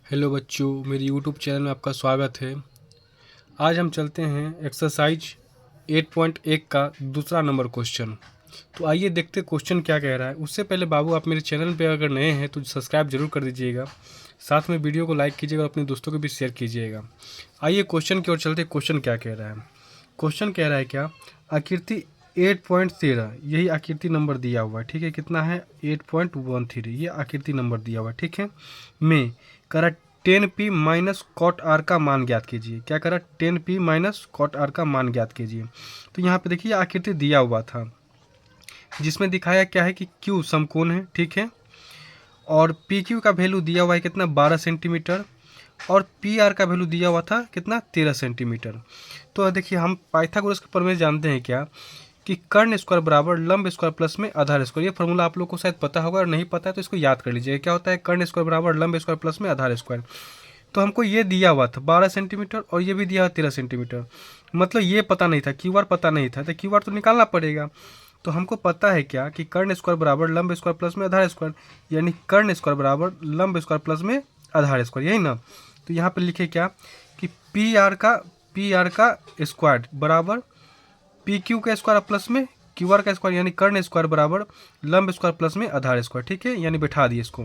Hello बच्चों, मेरे YouTube channel में आपका स्वागत है। आज हम चलते हैं एक्सरसाइज 8.1 का दूसरा नंबर क्वेश्चन। तो आइए देखते क्वेश्चन क्या कह रहा है। उससे पहले बाबू, आप मेरे चैनल पे अगर नए हैं तो सब्सक्राइब जरूर कर दीजिएगा, साथ में वीडियो को लाइक कीजिएगा और अपने दोस्तों को भी शेयर कीजिएगा। आइए क्वेश्चन की ओर चलते। क्वेश्चन क्या कह रहा है? क्वेश्चन कह रहा है क्या, आकृति 8.13, यही आकृति नंबर दिया हुआ है, ठीक है। कितना है? 8.13, ये आकृति नंबर दिया हुआ है, ठीक है। में करा 10p माइनस कॉट आर का मान ज्ञात कीजिए। क्या करा? 10p माइनस कॉट आर का मान ज्ञात कीजिए। तो यहाँ पे देखिए आकृति दिया हुआ था जिसमें दिखाया क्या है कि Q समकोण है, ठीक है। और PQ का वैल्यू दिया हुआ है कितना? 12 सेंटीमीटर। और PR का वैल्यू दिया हुआ था कितना? 13 सेंटीमीटर। तो देखिए हम पाइथागोरस के प्रमेय जानते हैं क्या, कि कर्ण स्क्वायर बराबर लंब स्क्वायर प्लस में आधार स्क्वायर। ये फॉर्मूला आप लोग को शायद पता होगा, और नहीं पता है तो इसको याद कर लीजिए। क्या होता है? कर्ण स्क्वायर बराबर लंब स्क्वायर प्लस में आधार स्क्वायर। तो हमको ये दिया हुआ था 12 सेंटीमीटर और ये भी दिया हुआ 13 सेंटीमीटर। मतलब ये पता नहीं था, क्यू आर पता नहीं था, तो क्यू आर तो निकालना पड़ेगा। तो हमको पता है क्या कि कर्ण स्क्वायर बराबर लंब स्क्वायर प्लस में आधार स्क्वायर, यानी कर्ण स्क्वायर बराबर लंब स्क्वायर प्लस में आधार स्क्वायर, यही ना। तो यहाँ पे लिखे क्या कि पी आर का स्क्वायर बराबर पी क्यू का स्क्वायर प्लस में क्यू आर का स्क्वायर, यानी कर्ण स्क्वायर बराबर लंब स्क्वायर प्लस में आधार स्क्वायर, ठीक है। यानी बैठा दिए इसको।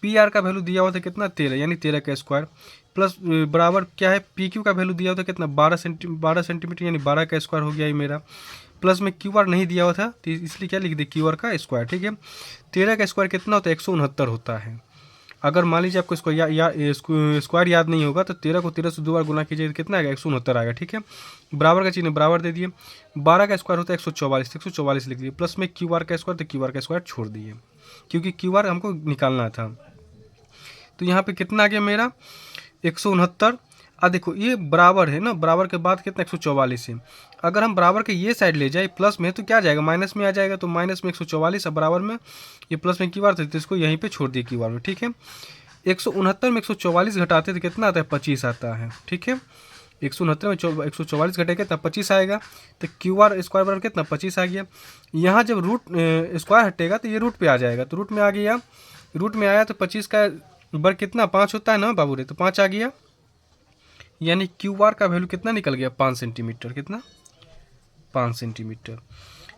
पी आर का वैल्यू दिया हुआ था कितना? 13, यानी 13 का स्क्वायर प्लस बराबर क्या है? पी क्यू का वैल्यू दिया हुआ था कितना? 12 सेंटीमीटर, यानी 12 का स्क्वायर हो गया ये मेरा। प्लस में क्यू आर नहीं दिया हुआ था तो इसलिए क्या लिख दिया? क्यू आर का स्क्वायर, ठीक है। 13 का स्क्वायर कितना होता है? 169 होता है। अगर मान लीजिए आपको इसको स्क्वायर याद नहीं होगा तो 13 को 13 से 2 बार गुना कीजिए, कितना आएगा? 169 आएगा, ठीक है। बराबर का चिन्ह बराबर दे दिए। 12 का स्क्वायर होता है 144, 144 लिख दिए। प्लस में क्यू आर का स्क्वायर, तो क्यू आर का स्क्वायर छोड़ दिए क्योंकि क्यू आर हमको निकालना था। तो यहाँ पे कितना आ गया मेरा? 169। अब देखो ये बराबर है ना, बराबर के बाद कितना? 144 है। अगर हम बराबर के ये साइड ले जाए प्लस में तो क्या आ जाएगा? माइनस में आ जाएगा। तो माइनस में 144 है, बराबर में ये प्लस में क्यू आर था तो इसको यहीं पे छोड़ दिए क्यू आर में, ठीक है। 169 में 144 घटाते तो कितना आता है? 25 आता है, ठीक है। 169 में 144 घटेगा तब 25 आएगा। तो क्यू आर स्क्वायर बराबर कितना? 25 आ गया। यहाँ जब रूट स्क्वायर हटेगा तो ये रूट पे आ जाएगा, तो रूट में आ गया। रूट में आया तो 25 का बर कितना? 5 होता है ना बाबू रे, तो 5 आ गया। यानी क्यू आर का वैल्यू कितना निकल गया? 5 सेंटीमीटर। कितना? 5 सेंटीमीटर।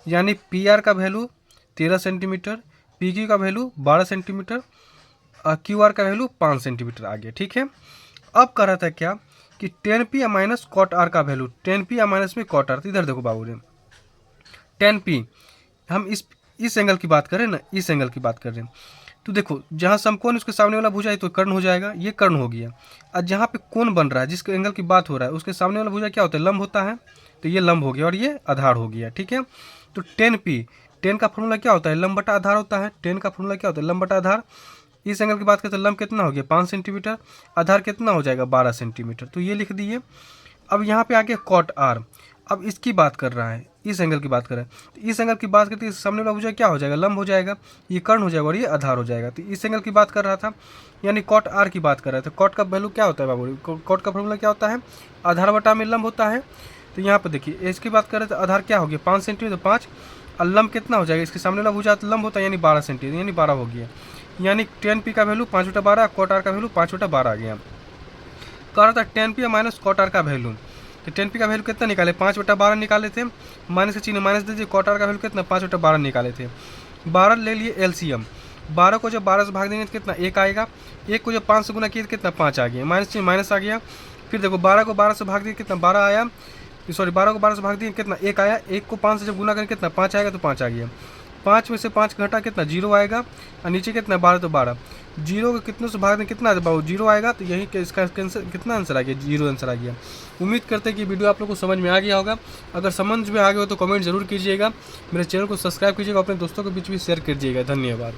यानी पी आर का वैल्यू 13 सेंटीमीटर, पी क्यू का वैल्यू 12 सेंटीमीटर, क्यू आर का वैल्यू 5 सेंटीमीटर आ गया, ठीक है। अब कह रहा था क्या कि 10p माइनस कॉट आर का वैल्यू, 10p माइनस में कॉट आर। तो इधर देखो बाबू रे, 10p हम इस एंगल की बात कर रहे हैं ना, इस एंगल की बात कर रहे हैं। तो देखो जहाँ समकोण उसके सामने वाला भुजा है तो कर्ण हो जाएगा, ये कर्ण हो गया। और जहाँ पे कोण बन रहा है, जिसके एंगल की बात हो रहा है, उसके सामने वाला भुजा क्या होता है? लंब होता है। तो ये लंब हो गया और ये आधार हो गया, ठीक है। तो 10p, 10 का फॉर्मूला क्या होता है? लंब बटा आधार होता है। 10 का फॉर्मूला क्या होता है? लंब बटा आधार। इस एंगल की बात करें तो लंब कितना हो गया? 5 सेंटीमीटर। आधार कितना हो जाएगा? 12 सेंटीमीटर। तो ये लिख दिए। अब यहाँ पे आ गया कॉट आर। अब इसकी बात कर रहा है, इस एंगल की बात कर रहा है। तो इस एंगल की बात करते सामने वाला भुजा क्या हो जाएगा? लंब हो जाएगा। ये कर्ण हो जाएगा और ये आधार हो जाएगा। तो इस एंगल की बात कर रहा था, यानी कॉट आर की बात कर रहा था। कॉट का वैल्यू क्या होता है बाबू? कॉट का फॉर्मूला क्या होता है? आधार बटा में लंब होता है। तो यहाँ पर देखिए इसकी बात कर रहे थे, आधार क्या हो गया? 5 सेंटीमीटर, 5। और लंब कितना हो जाएगा? इसके सामने वाला भुजा तो लंब होता है, यानी 12 सेंटीमीटर, यानी 12 हो गया। यानी 10p का वैल्यू 5/12, कॉट आर का वैल्यू 5/12 आ गया। कह रहा था 10p माइनस कॉट आर का वैल्यू। तो 10p का वैल्यू कितना निकाले? 5/12 निकाले थे। माइनस का चिन्ह माइनस दीजिए। कॉट आर का वैल्यू कितना? 5/12 निकाले थे। 12 ले लिए एलसीएम। 12 को जब 12 से भाग देंगे तो कितना? 1 आएगा। 1 को जब 5 से गुना किए तो कितना? 5 आ गया। माइनस चिन्ह माइनस आ गया। फिर देखो 12 को 12 से भाग दिए कितना? 12 आया। सॉरी 12 को 12 से भाग दिए कितना? 1 आया। 1 को 5 से जब गुना करें कितना? 5 आएगा, तो 5 आ गया। 5 में से 5 घटा कितना? 0 आएगा। और नीचे कितना? 12, तो 12। 0 को कितनों से भाग दें कितना? बाबू 0 आएगा। तो यही इसका कितना आंसर आ गया? 0 आंसर आ गया। उम्मीद करते हैं कि वीडियो आप लोग को समझ में आ गया होगा। अगर समझ में आ गया हो तो कमेंट जरूर कीजिएगा। मेरे चैनल को सब्सक्राइब कीजिएगा, अपने दोस्तों के बीच भी शेयर कीजिएगा। धन्यवाद।